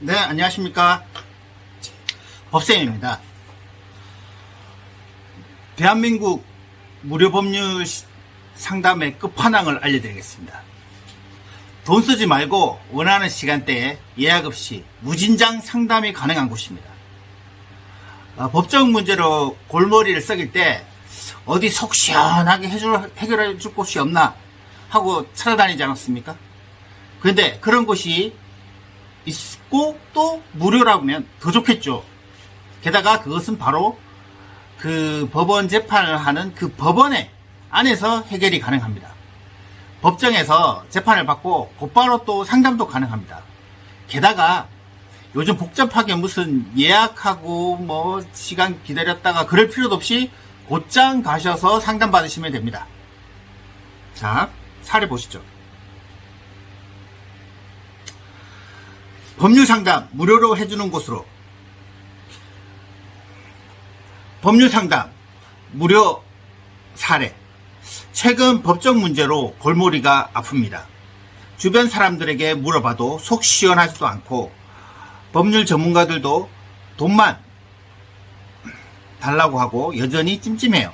네, 안녕하십니까. 법쌤입니다. 대한민국 무료법률 상담의 끝판왕을 알려드리겠습니다. 돈 쓰지 말고 원하는 시간대에 예약 없이 무진장 상담이 가능한 곳입니다. 법적 문제로 골머리를 썩일 때 어디 속 시원하게 해결해 줄 곳이 없나 하고 찾아다니지 않았습니까? 그런데 그런 곳이 있고 또 무료라면 더 좋겠죠. 게다가 그것은 바로 그 법원 재판을 하는 그 법원의 안에서 해결이 가능합니다. 법정에서 재판을 받고 곧바로 또 상담도 가능합니다. 게다가 요즘 복잡하게 무슨 예약하고 뭐 시간 기다렸다가 그럴 필요도 없이 곧장 가셔서 상담 받으시면 됩니다. 자, 사례 보시죠. 법률 상담 무료로 해주는 곳으로 법률 상담 무료 사례. 최근 법적 문제로 골머리가 아픕니다. 주변 사람들에게 물어봐도 속 시원하지도 않고 법률 전문가들도 돈만 달라고 하고 여전히 찜찜해요.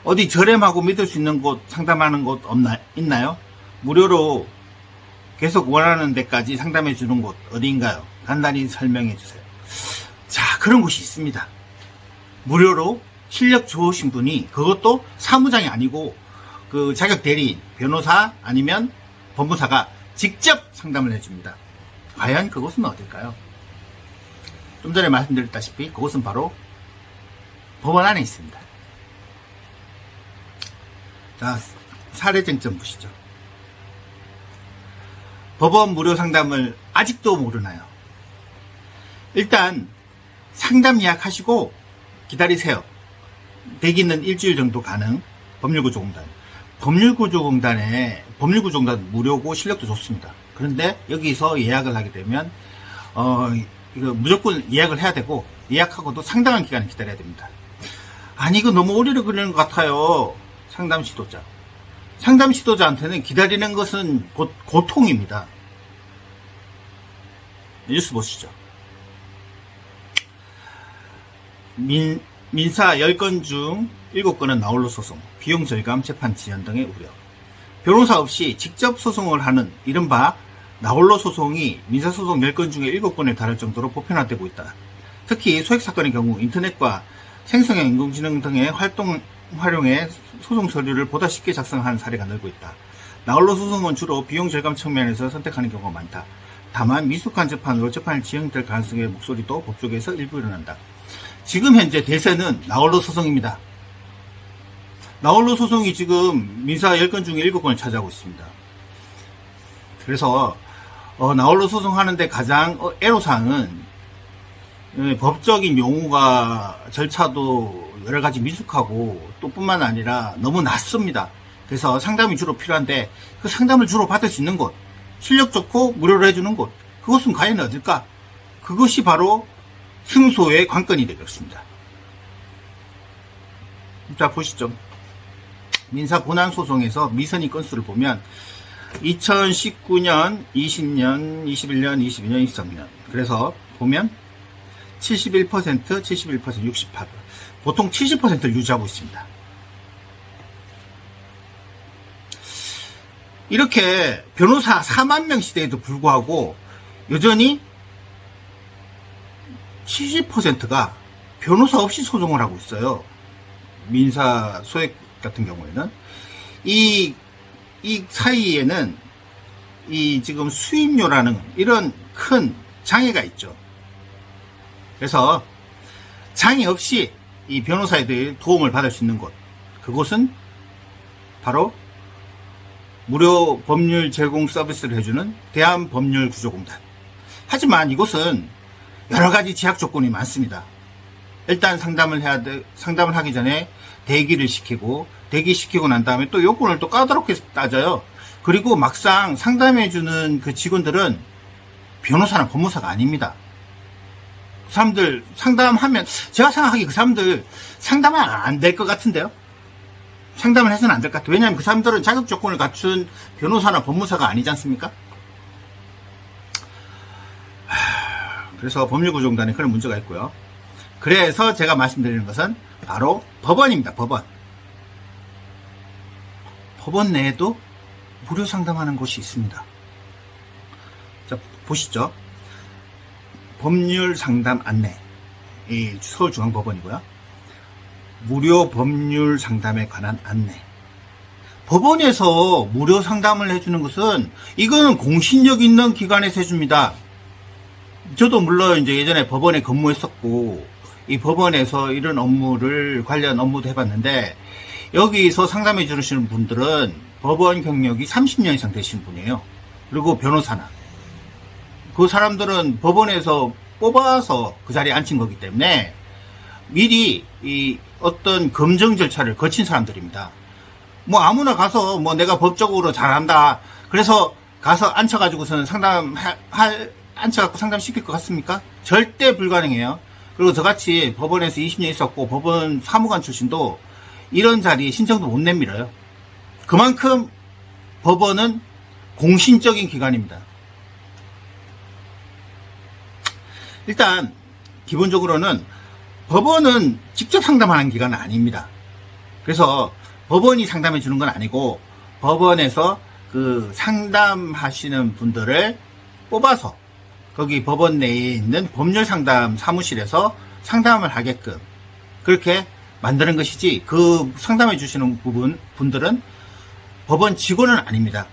어디 저렴하고 믿을 수 있는 곳 상담하는 곳 있나요? 무료로 계속 원하는 데까지 상담해 주는 곳 어디인가요? 간단히 설명해 주세요. 자, 그런 곳이 있습니다. 무료로 실력 좋으신 분이, 그것도 사무장이 아니고 그 자격 대리인, 변호사 아니면 법무사가 직접 상담을 해줍니다. 과연 그곳은 어딜까요? 좀 전에 말씀드렸다시피 그곳은 바로 법원 안에 있습니다. 자, 사례 쟁점 보시죠. 법원 무료 상담을 아직도 모르나요? 일단 상담 예약하시고 기다리세요. 대기는 일주일 정도 가능. 법률구조공단. 법률구조공단 무료고 실력도 좋습니다. 그런데 여기서 예약을 하게 되면 이거 무조건 예약을 해야 되고, 예약하고도 상당한 기간을 기다려야 됩니다. 아니, 이거 너무 오래 걸리는 것 같아요. 상담 시도자한테는 기다리는 것은 곧 고통입니다. 뉴스 보시죠. 민사 10건 중 7건은 나홀로 소송, 비용 절감, 재판 지연 등의 우려. 변호사 없이 직접 소송을 하는 이른바 나홀로 소송이 민사소송 10건 중에 7건에 달할 정도로 보편화되고 있다. 특히 소액사건의 경우 인터넷과 생성형 인공지능 등의 활용해 소송 서류를 보다 쉽게 작성하는 사례가 늘고 있다. 나홀로 소송은 주로 비용 절감 측면에서 선택하는 경우가 많다. 다만 미숙한 재판으로 재판이 지연될 가능성의 목소리도 법조계에서 일부 일어난다. 지금 현재 대세는 나홀로 소송입니다. 나홀로 소송이 지금 민사 10건 중에 7건을 차지하고 있습니다. 그래서 나홀로 소송하는데 가장 애로사항은 법적인 용어가 절차도 여러가지 미숙하고 또 뿐만 아니라 너무 낯섭니다. 그래서 상담이 주로 필요한데 그 상담을 주로 받을 수 있는 곳, 실력 좋고 무료로 해주는 곳, 그것은 과연 어딜까? 그것이 바로 승소의 관건이 되겠습니다. 자, 보시죠. 민사 고난소송에서 미선이 건수를 보면 2019년, 20년, 21년, 22년, 23년. 그래서 보면 71%, 71%, 68%. 보통 70%를 유지하고 있습니다. 이렇게 변호사 4만 명 시대에도 불구하고 여전히 70%가 변호사 없이 소송을 하고 있어요. 민사 소액 같은 경우에는. 이 사이에는 지금 수임료라는 이런 큰 장애가 있죠. 그래서 장애 없이 이 변호사들이 도움을 받을 수 있는 곳, 그곳은 바로 무료 법률 제공 서비스를 해주는 대한법률구조공단. 하지만 이곳은 여러가지 제약 조건이 많습니다. 일단 상담을 하기 전에 대기를 시키고, 대기시키고 난 다음에 또 요건을 또 까다롭게 따져요. 그리고 막상 상담해주는 그 직원들은 변호사나 법무사가 아닙니다. 그 사람들 상담하면, 제가 생각하기에 그 사람들 상담은 안 될 것 같은데요. 상담을 해서는 안 될 것 같아요. 왜냐하면 그 사람들은 자격 조건을 갖춘 변호사나 법무사가 아니지 않습니까? 그래서 법률구조공단에 그런 문제가 있고요. 그래서 제가 말씀드리는 것은 바로 법원입니다. 법원. 법원 내에도 무료 상담하는 곳이 있습니다. 자, 보시죠. 법률 상담 안내. 이 서울중앙법원이고요. 무료 법률 상담에 관한 안내. 법원에서 무료 상담을 해주는 것은 이거는 공신력 있는 기관에서 해줍니다. 저도 물론 이제 예전에 법원에 근무했었고 이 법원에서 이런 업무를 관련 업무도 해봤는데 여기서 상담해 주시는 분들은 법원 경력이 30년 이상 되신 분이에요. 그리고 변호사나 그 사람들은 법원에서 뽑아서 그 자리에 앉힌 거기 때문에 미리 이 어떤 검증 절차를 거친 사람들입니다. 뭐 아무나 가서 뭐 내가 법적으로 잘한다 그래서 가서 앉혀가지고서는 앉혀갖고 상담시킬 것 같습니까? 절대 불가능해요. 그리고 저같이 법원에서 20년 있었고 법원 사무관 출신도 이런 자리에 신청도 못 내밀어요. 그만큼 법원은 공신적인 기관입니다. 일단 기본적으로는 법원은 직접 상담하는 기관은 아닙니다. 그래서 법원이 상담해 주는 건 아니고 법원에서 그 상담하시는 분들을 뽑아서 거기 법원 내에 있는 법률상담 사무실에서 상담을 하게끔 그렇게 만드는 것이지 그 상담해 주시는 분들은 법원 직원은 아닙니다.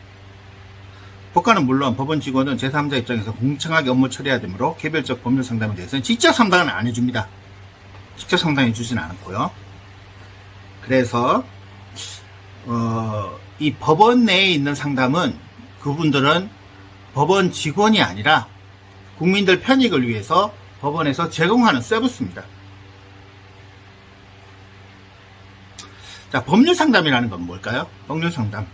법관은 물론 법원 직원은 제3자 입장에서 공정하게 업무 처리해야 되므로 개별적 법률 상담에 대해서는 직접 상담은 안 해줍니다. 직접 상담해 주지는 않고요. 그래서 이 법원 내에 있는 상담은 그분들은 법원 직원이 아니라 국민들 편익을 위해서 법원에서 제공하는 서비스입니다. 자, 법률 상담이라는 건 뭘까요? 법률 상담.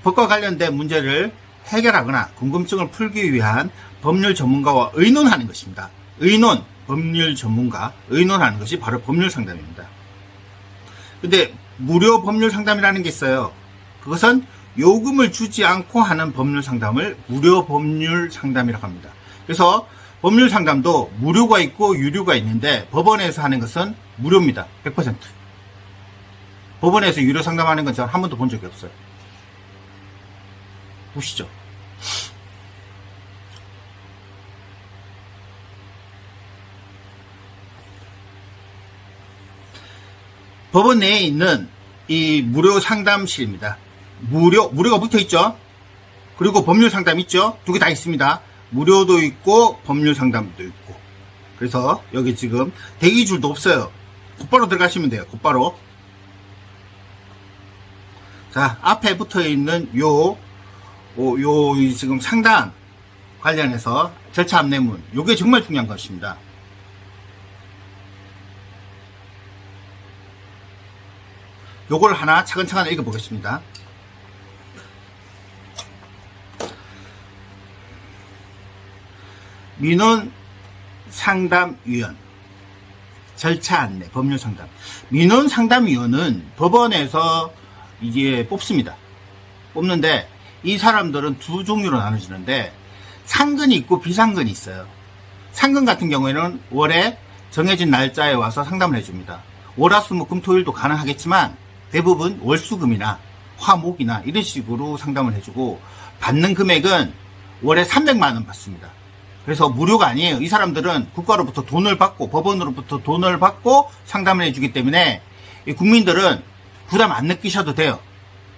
법과 관련된 문제를 해결하거나 궁금증을 풀기 위한 법률 전문가와 의논하는 것입니다. 의논, 법률 전문가, 의논하는 것이 바로 법률 상담입니다. 근데 무료 법률 상담이라는 게 있어요. 그것은 요금을 주지 않고 하는 법률 상담을 무료 법률 상담이라고 합니다. 그래서 법률 상담도 무료가 있고 유료가 있는데 법원에서 하는 것은 무료입니다. 100%. 법원에서 유료 상담하는 건 저는 한 번도 본 적이 없어요. 보시죠. 법원 내에 있는 이 무료 상담실입니다. 무료가 붙어 있죠. 그리고 법률 상담 있죠. 두 개 다 있습니다. 무료도 있고 법률 상담도 있고. 그래서 여기 지금 대기줄도 없어요. 곧바로 들어가시면 돼요. 곧바로. 자, 앞에 붙어 있는 요 지금 상담 관련해서 절차 안내문. 요게 정말 중요한 것입니다. 요걸 하나 차근차근 읽어보겠습니다. 민원상담위원 절차 안내 법률상담. 민원상담위원은 법원에서 이제 뽑습니다. 뽑는데 이 사람들은 두 종류로 나눠지는데 상근이 있고 비상근이 있어요. 상근 같은 경우에는 월에 정해진 날짜에 와서 상담을 해줍니다. 월화수목금토일도 가능하겠지만 대부분 월수금이나 화목이나 이런 식으로 상담을 해주고 받는 금액은 월에 300만 원 받습니다. 그래서 무료가 아니에요. 이 사람들은 국가로부터 돈을 받고 법원으로부터 돈을 받고 상담을 해주기 때문에 국민들은 부담 안 느끼셔도 돼요.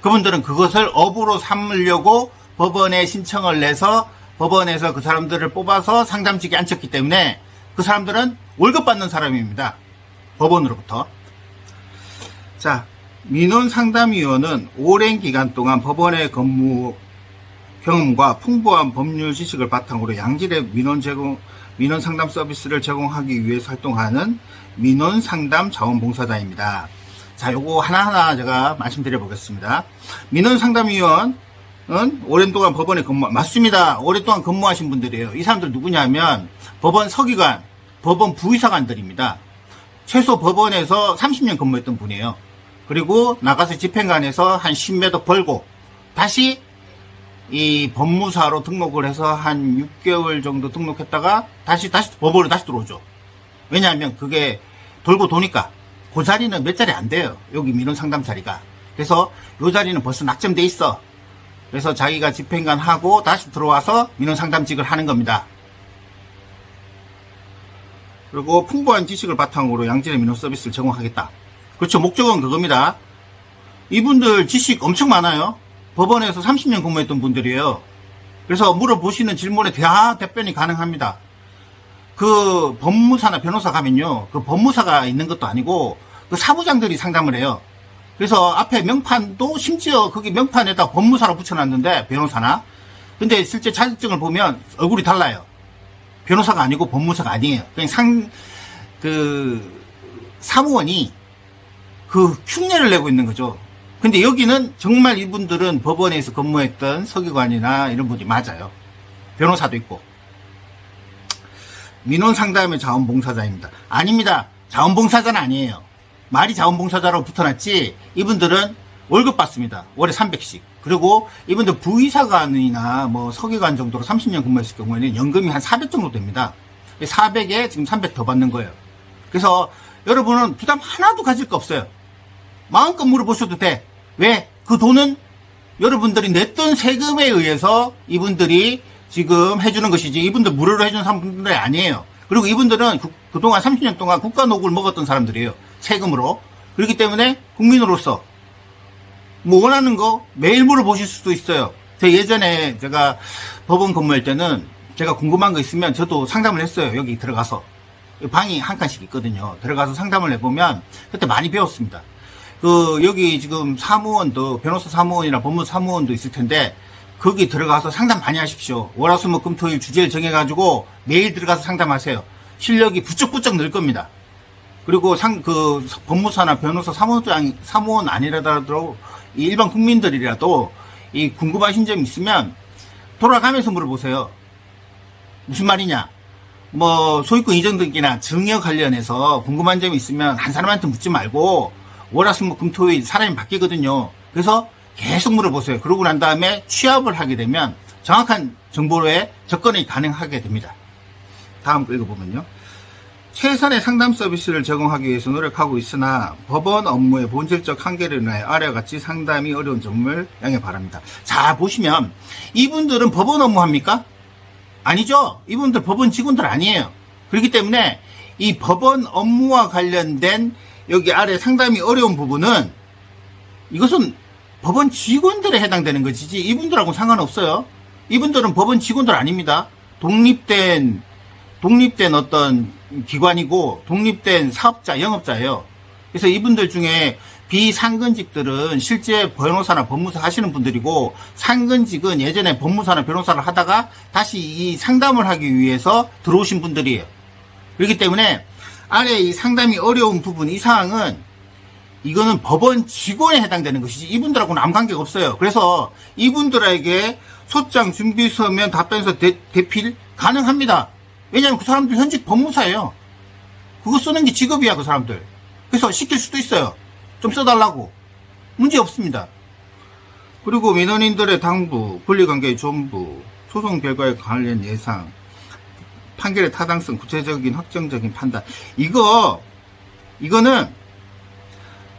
그분들은 그것을 업으로 삼으려고 법원에 신청을 내서 법원에서 그 사람들을 뽑아서 상담직에 앉혔기 때문에 그 사람들은 월급 받는 사람입니다. 법원으로부터. 자, 민원상담위원은 오랜 기간 동안 법원의 근무 경험과 풍부한 법률 지식을 바탕으로 양질의 민원상담 서비스를 제공하기 위해 활동하는 민원상담 자원봉사자입니다. 자, 요거 하나하나 제가 말씀드려 보겠습니다. 민원상담위원은 오랜 동안 법원에 맞습니다. 오랫동안 근무하신 분들이에요. 이 사람들 누구냐면 법원 서기관, 법원 부의사관들입니다. 최소 법원에서 30년 근무했던 분이에요. 그리고 나가서 집행관에서 한 10몇 억 벌고 다시 이 법무사로 등록을 해서 한 6개월 정도 등록했다가 다시 법원으로 다시 들어오죠. 왜냐하면 그게 돌고 도니까 그 자리는 몇 자리 안 돼요. 여기 민원 상담 자리가. 그래서 요 자리는 벌써 낙점돼 있어. 그래서 자기가 집행관 하고 다시 들어와서 민원 상담직을 하는 겁니다. 그리고 풍부한 지식을 바탕으로 양질의 민원 서비스를 제공하겠다. 그렇죠. 목적은 그겁니다. 이분들 지식 엄청 많아요. 법원에서 30년 근무했던 분들이에요. 그래서 물어보시는 질문에 답변이 가능합니다. 그 법무사나 변호사 가면요, 그 법무사가 있는 것도 아니고 그 사부장들이 상담을 해요. 그래서 앞에 명판도 심지어 거기 명판에다 법무사로 붙여놨는데, 변호사나. 근데 실제 자격증을 보면 얼굴이 달라요. 변호사가 아니고 법무사가 아니에요. 그냥 사무원이 그 흉내를 내고 있는 거죠. 근데 여기는 정말 이분들은 법원에서 근무했던 서기관이나 이런 분이 맞아요. 변호사도 있고. 민원 상담의 자원봉사자입니다. 아닙니다. 자원봉사자는 아니에요. 말이 자원봉사자로 붙어놨지, 이분들은 월급 받습니다. 월에 300씩. 그리고 이분들 부의사관이나 뭐 서기관 정도로 30년 근무했을 경우에는 연금이 한 400 정도 됩니다. 400에 지금 300 더 받는 거예요. 그래서 여러분은 부담 하나도 가질 거 없어요. 마음껏 물어보셔도 돼. 왜? 그 돈은 여러분들이 냈던 세금에 의해서 이분들이 지금 해주는 것이지, 이분들 무료로 해주는 사람들이 아니에요. 그리고 이분들은 그동안 30년 동안 국가노고를 먹었던 사람들이에요. 세금으로. 그렇기 때문에 국민으로서 뭐 원하는 거 매일 물어보실 수도 있어요. 예전에 제가 법원 근무할 때는 제가 궁금한 거 있으면 저도 상담을 했어요. 여기 들어가서. 방이 한 칸씩 있거든요. 들어가서 상담을 해보면 그때 많이 배웠습니다. 여기 지금 사무원도, 변호사 사무원이나 법무 사무원도 있을 텐데, 거기 들어가서 상담 많이 하십시오. 월화수목금토일 주제를 정해가지고 매일 들어가서 상담하세요. 실력이 부쩍부쩍 늘 겁니다. 그리고 법무사나 변호사 사무원 아니라도 일반 국민들이라도 이 궁금하신 점이 있으면 돌아가면서 물어보세요. 무슨 말이냐? 뭐 소유권 이전 등기나 증여 관련해서 궁금한 점이 있으면 한 사람한테 묻지 말고 월화수목금토일 사람이 바뀌거든요. 그래서 계속 물어보세요. 그러고 난 다음에 취합을 하게 되면 정확한 정보로의 접근이 가능하게 됩니다. 다음 거 읽어보면요. 최선의 상담 서비스를 제공하기 위해서 노력하고 있으나 법원 업무의 본질적 한계를 인하여 아래와 같이 상담이 어려운 점을 양해 바랍니다. 자, 보시면 이분들은 법원 업무합니까? 아니죠. 이분들 법원 직원들 아니에요. 그렇기 때문에 이 법원 업무와 관련된 여기 아래 상담이 어려운 부분은 이것은 법원 직원들에 해당되는 것이지 이분들하고는 상관없어요. 이분들은 법원 직원들 아닙니다. 독립된 어떤 기관이고 독립된 사업자, 영업자예요. 그래서 이분들 중에 비상근직들은 실제 변호사나 법무사 하시는 분들이고, 상근직은 예전에 법무사나 변호사를 하다가 다시 이 상담을 하기 위해서 들어오신 분들이에요. 그렇기 때문에 아래 이 상담이 어려운 부분, 이 사항은 이거는 법원 직원에 해당되는 것이지 이분들하고는 아무 관계가 없어요. 그래서 이분들에게 소장 준비서면 답변서 대필 가능합니다. 왜냐하면 그 사람들 현직 법무사예요. 그거 쓰는 게 직업이야, 그 사람들. 그래서 시킬 수도 있어요. 좀 써달라고. 문제 없습니다. 그리고 민원인들의 당부, 권리관계의 존부, 소송 결과에 관련 예상, 판결의 타당성, 구체적인 확정적인 판단. 이거는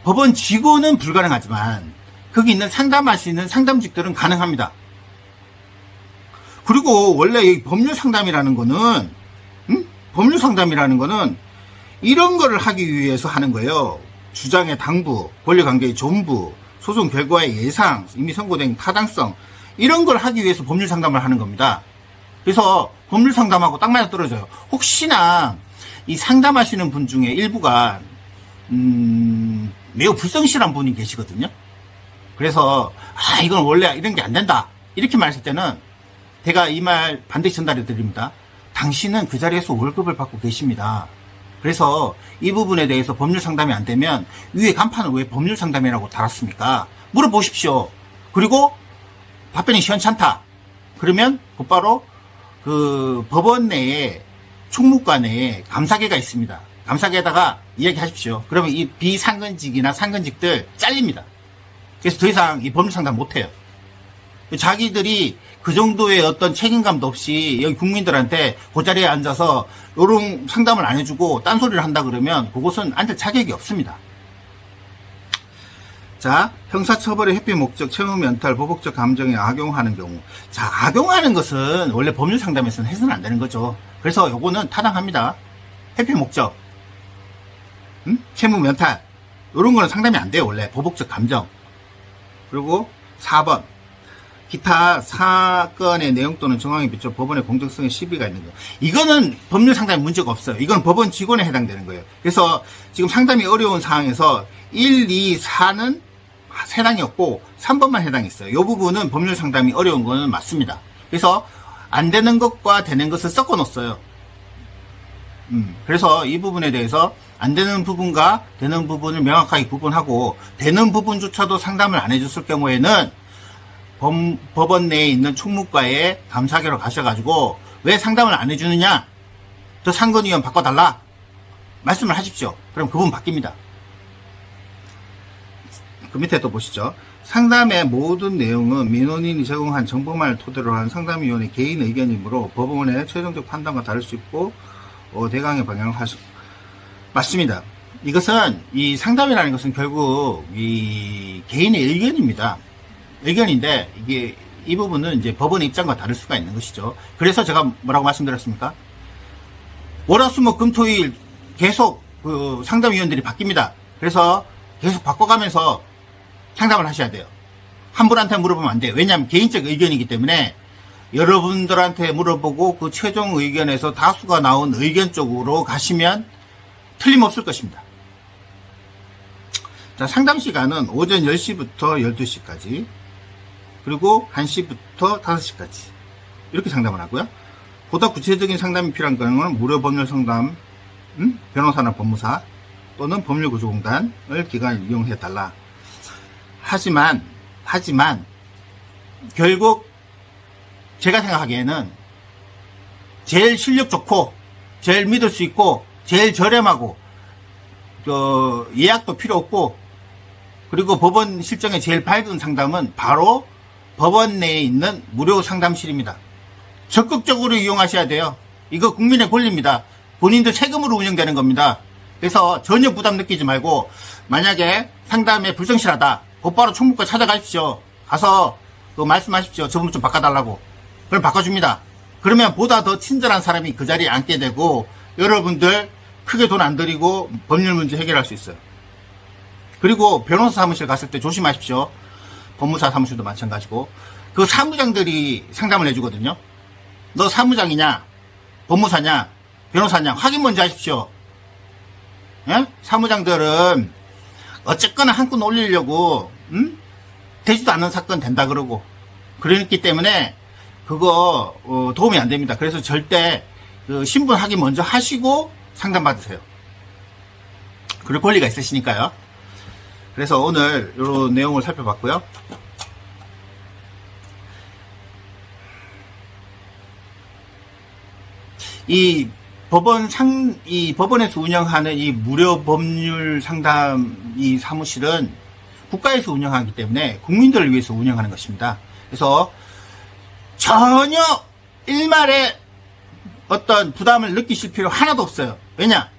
법원 직원은 불가능하지만 거기 있는 상담하시는 상담직들은 가능합니다. 그리고 원래 이 법률 상담이라는 거는 이런 거를 하기 위해서 하는 거예요. 주장의 당부, 권리관계의 존부, 소송 결과의 예상, 이미 선고된 타당성, 이런 걸 하기 위해서 법률 상담을 하는 겁니다. 그래서 법률 상담하고 딱 맞아 떨어져요. 혹시나 이 상담하시는 분 중에 일부가 매우 불성실한 분이 계시거든요. 그래서 이건 원래 이런 게 안 된다 이렇게 말했을 때는 제가 이 말 반드시 전달해 드립니다. 당신은 그 자리에서 월급을 받고 계십니다. 그래서 이 부분에 대해서 법률 상담이 안 되면 위에 간판을 왜 법률 상담이라고 달았습니까? 물어보십시오. 그리고 답변이 시원찮다. 그러면 곧바로 그 법원 내에 총무과 내에 감사계가 있습니다. 감사계에다가 이야기하십시오. 그러면 이 비상근직이나 상근직들 잘립니다. 그래서 더 이상 이 법률 상담 못해요. 자기들이 그 정도의 어떤 책임감도 없이 여기 국민들한테 그 자리에 앉아서 요런 상담을 안 해주고 딴소리를 한다 그러면 그것은 앉을 자격이 없습니다. 자, 형사처벌의 회피 목적, 채무 면탈, 보복적 감정에 악용하는 경우. 자, 악용하는 것은 원래 법률 상담에서는 해서는 안 되는 거죠. 그래서 요거는 타당합니다. 회피 목적, 채무 면탈, 요런 거는 상담이 안 돼요, 원래. 보복적 감정. 그리고 4번. 기타 사건의 내용 또는 정황에 비춰 법원의 공정성에 시비가 있는 거. 이거는 법률 상담에 문제가 없어요. 이건 법원 직원에 해당되는 거예요. 그래서 지금 상담이 어려운 상황에서 1, 2, 4는 해당이 없고 3번만 해당이 있어요. 이 부분은 법률 상담이 어려운 거는 맞습니다. 그래서 안 되는 것과 되는 것을 섞어 놓았어요. 그래서 이 부분에 대해서 안 되는 부분과 되는 부분을 명확하게 구분하고 되는 부분조차도 상담을 안 해줬을 경우에는 법원 내에 있는 총무과에 감사하러 가셔가지고 왜 상담을 안 해주느냐, 저 상건위원 바꿔달라 말씀을 하십시오. 그럼 그분 바뀝니다. 그 밑에 또 보시죠. 상담의 모든 내용은 민원인이 제공한 정보만을 토대로 한 상담위원의 개인 의견이므로 법원의 최종적 판단과 다를 수 있고 대강의 방향을 맞습니다. 이것은 이 상담이라는 것은 결국 이 개인의 의견입니다. 의견인데 이게 이 부분은 이제 법원의 입장과 다를 수가 있는 것이죠. 그래서 제가 뭐라고 말씀드렸습니까? 월화수목금토일 계속 그 상담위원들이 바뀝니다. 그래서 계속 바꿔가면서 상담을 하셔야 돼요. 한 분한테 물어보면 안 돼요. 왜냐하면 개인적 의견이기 때문에 여러분들한테 물어보고 그 최종 의견에서 다수가 나온 의견 쪽으로 가시면 틀림없을 것입니다. 자, 상담 시간은 오전 10시부터 12시까지 그리고 1시부터 5시까지 이렇게 상담을 하고요. 보다 구체적인 상담이 필요한 경우는 무료 법률 상담, 변호사나 법무사 또는 법률구조공단을 기관을 이용해달라. 하지만 결국 제가 생각하기에는 제일 실력 좋고 제일 믿을 수 있고 제일 저렴하고 예약도 필요 없고 그리고 법원 실정에 제일 밝은 상담은 바로 법원 내에 있는 무료 상담실입니다. 적극적으로 이용하셔야 돼요. 이거 국민의 권리입니다. 본인들 세금으로 운영되는 겁니다. 그래서 전혀 부담 느끼지 말고 만약에 상담에 불성실하다 곧바로 총무과 찾아가십시오. 가서 말씀하십시오. 저분 좀 바꿔달라고. 그럼 바꿔줍니다. 그러면 보다 더 친절한 사람이 그 자리에 앉게 되고 여러분들 크게 돈 안 들이고 법률 문제 해결할 수 있어요. 그리고 변호사 사무실 갔을 때 조심하십시오. 법무사 사무실도 마찬가지고 그 사무장들이 상담을 해주거든요. 너 사무장이냐 법무사냐 변호사냐 확인 먼저 하십시오. 예? 사무장들은 어쨌거나 한건 올리려고 되지도 않는 사건 된다 그러고 그렇기 때문에 그거 도움이 안 됩니다. 그래서 절대 그 신분 확인 먼저 하시고 상담 받으세요. 그럴 권리가 있으시니까요. 그래서 오늘 이런 내용을 살펴봤고요. 이 법원에서 운영하는 이 무료 법률 상담 이 사무실은 국가에서 운영하기 때문에 국민들을 위해서 운영하는 것입니다. 그래서 전혀 일말의 어떤 부담을 느끼실 필요 하나도 없어요. 왜냐?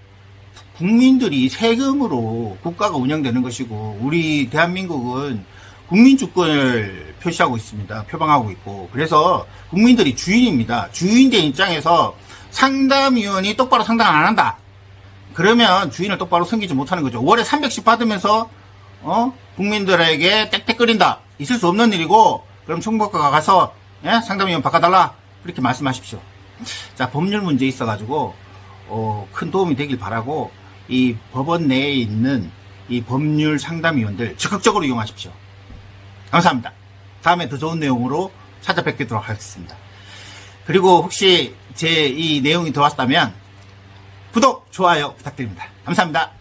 국민들이 세금으로 국가가 운영되는 것이고 우리 대한민국은 국민주권을 표시하고 있습니다. 표방하고 있고 그래서 국민들이 주인입니다. 주인된 입장에서 상담위원이 똑바로 상담 안 한다. 그러면 주인을 똑바로 섬기지 못하는 거죠. 월에 300씩 받으면서 국민들에게 땡땡거린다. 있을 수 없는 일이고 그럼 총무과가 가서 상담위원 바꿔달라. 그렇게 말씀하십시오. 자, 법률 문제 있어가지고 큰 도움이 되길 바라고 이 법원 내에 있는 이 법률 상담위원들 적극적으로 이용하십시오. 감사합니다. 다음에 더 좋은 내용으로 찾아뵙도록 하겠습니다. 그리고 혹시 제 이 내용이 좋았다면 구독, 좋아요 부탁드립니다. 감사합니다.